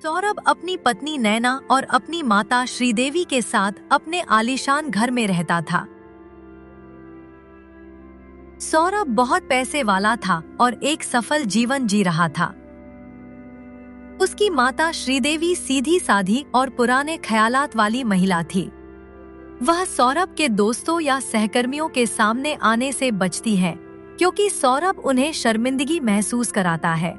सौरभ अपनी पत्नी नैना और अपनी माता श्रीदेवी के साथ अपने आलीशान घर में रहता था। सौरभ बहुत पैसे वाला था और एक सफल जीवन जी रहा था। उसकी माता श्रीदेवी सीधी साधी और पुराने ख्यालात वाली महिला थी। वह सौरभ के दोस्तों या सहकर्मियों के सामने आने से बचती है क्योंकि सौरभ उन्हें शर्मिंदगी महसूस कराता है।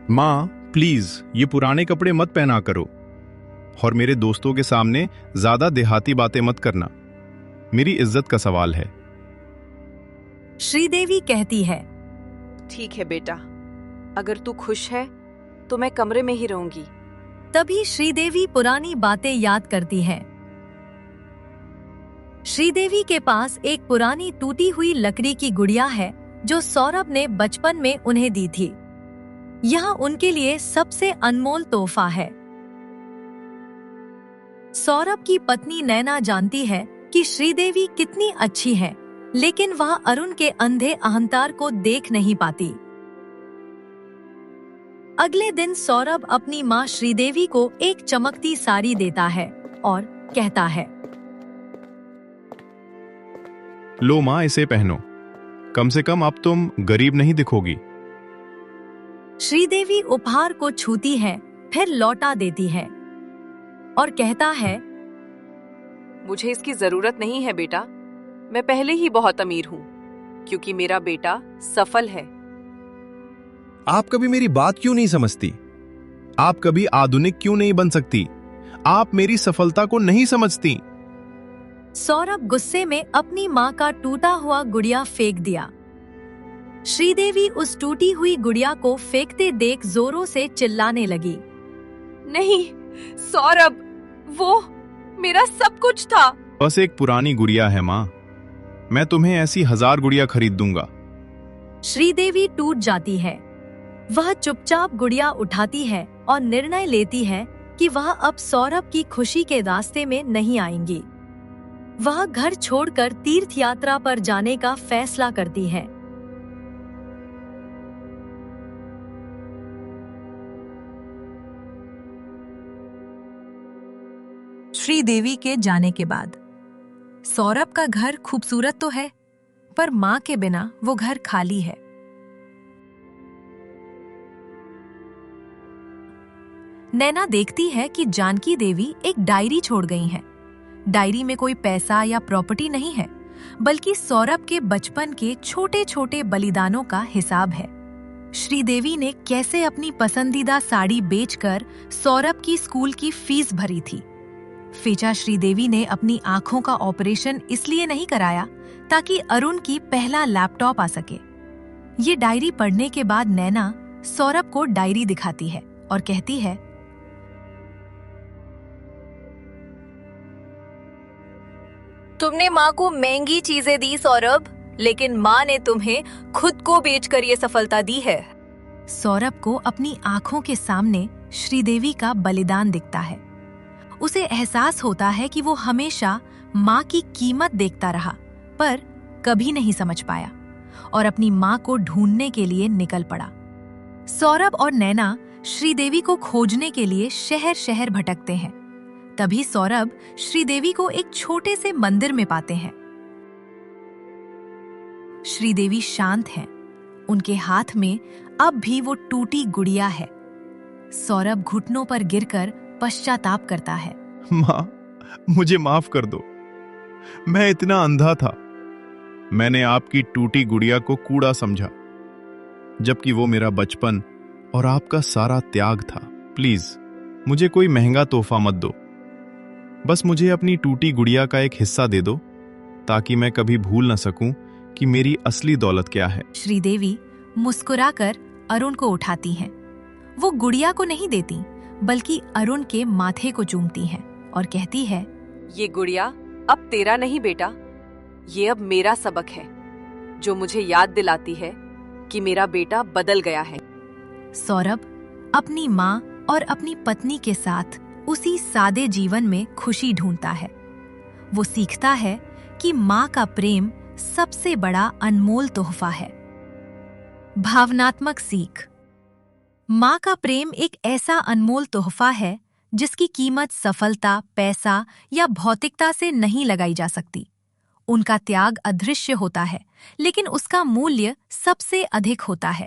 माँ प्लीज ये पुराने कपड़े मत पहना करो और मेरे दोस्तों के सामने ज्यादा देहाती बातें मत करना, मेरी इज्जत का सवाल है। श्रीदेवी कहती है, ठीक है बेटा, अगर तू खुश है तो मैं कमरे में ही रहूंगी। तभी श्रीदेवी पुरानी बातें याद करती है। श्रीदेवी के पास एक पुरानी टूटी हुई लकड़ी की गुड़िया है जो सौरभ ने बचपन में उन्हें दी थी। यह उनके लिए सबसे अनमोल तोहफा है। सौरभ की पत्नी नैना जानती है कि श्रीदेवी कितनी अच्छी है, लेकिन वह अरुण के अंधे अहंकार को देख नहीं पाती। अगले दिन सौरभ अपनी माँ श्रीदेवी को एक चमकती साड़ी देता है और कहता है, लो माँ इसे पहनो, कम से कम अब तुम गरीब नहीं दिखोगी। श्रीदेवी उपहार को छूती है, फिर लौटा देती है और कहता है, मुझे इसकी जरूरत नहीं है बेटा, मैं पहले ही बहुत अमीर हूँ क्योंकि मेरा बेटा सफल है। आप कभी मेरी बात क्यों नहीं समझती? आप कभी आधुनिक क्यों नहीं बन सकती? आप मेरी सफलता को नहीं समझती। सौरभ गुस्से में अपनी माँ का टूटा हुआ गुड़िया फेंक दिया। श्रीदेवी उस टूटी हुई गुड़िया को फेंकते देख जोरों से चिल्लाने लगी, नहीं सौरभ, वो मेरा सब कुछ था। बस एक पुरानी गुड़िया है माँ, मैं तुम्हें ऐसी 1000 गुड़िया खरीद दूंगा। श्रीदेवी टूट जाती है। वह चुपचाप गुड़िया उठाती है और निर्णय लेती है कि वह अब सौरभ की खुशी के रास्ते में नहीं आएंगी। वह घर छोड़कर तीर्थ यात्रा पर जाने का फैसला करती है। श्रीदेवी के जाने के बाद सौरभ का घर खूबसूरत तो है, पर मां के बिना वो घर खाली है। नैना देखती है कि जानकी देवी एक डायरी छोड़ गई हैं। डायरी में कोई पैसा या प्रॉपर्टी नहीं है, बल्कि सौरभ के बचपन के छोटे छोटे बलिदानों का हिसाब है। श्रीदेवी ने कैसे अपनी पसंदीदा साड़ी बेचकर सौरभ की स्कूल की फीस भरी थी। फीचा श्रीदेवी ने अपनी आंखों का ऑपरेशन इसलिए नहीं कराया ताकि अरुण की पहला लैपटॉप आ सके। ये डायरी पढ़ने के बाद नैना सौरभ को डायरी दिखाती है और कहती है, तुमने माँ को महंगी चीजें दी सौरभ, लेकिन माँ ने तुम्हें खुद को बेचकर ये सफलता दी है। सौरभ को अपनी आंखों के सामने श्रीदेवी का बलिदान दिखता है। उसे एहसास होता है कि वो हमेशा माँ की कीमत देखता रहा, पर कभी नहीं समझ पाया और अपनी माँ को ढूंढने के लिए निकल पड़ा। सौरभ और नैना श्रीदेवी को खोजने के लिए शहर शहर भटकते हैं। तभी सौरभ श्रीदेवी को एक छोटे से मंदिर में पाते हैं। श्रीदेवी शांत हैं। उनके हाथ में अब भी वो टूटी गुड़िया है। सौरभ घुटनों पर गिरकर पश्चाताप करता है। माँ मुझे माफ कर दो, मैं इतना अंधा था। मैंने आपकी टूटी गुड़िया को कूड़ा समझा, जबकि वो मेरा बचपन और आपका सारा त्याग था। प्लीज मुझे कोई महंगा तोहफा मत दो, बस मुझे अपनी टूटी गुड़िया का एक हिस्सा दे दो ताकि मैं कभी भूल न सकूं कि मेरी असली दौलत क्या है। श्रीदेवी मुस्कुराकर अरुण को उठाती हैं। वो गुड़िया को नहीं देती, बल्कि अरुण के माथे को चूमती हैं और कहती है, ये गुड़िया अब तेरा नहीं बेटा, ये अब मेरा सबक है जो मुझे याद दिलाती है कि मेरा बेटा बदल गया है। सौरभ अपनी माँ और अपनी पत्नी के साथ उसी सादे जीवन में खुशी ढूंढता है। वो सीखता है कि माँ का प्रेम सबसे बड़ा अनमोल तोहफा है। भावनात्मक सीख। माँ का प्रेम एक ऐसा अनमोल तोहफा है जिसकी कीमत सफलता, पैसा या भौतिकता से नहीं लगाई जा सकती। उनका त्याग अदृश्य होता है, लेकिन उसका मूल्य सबसे अधिक होता है।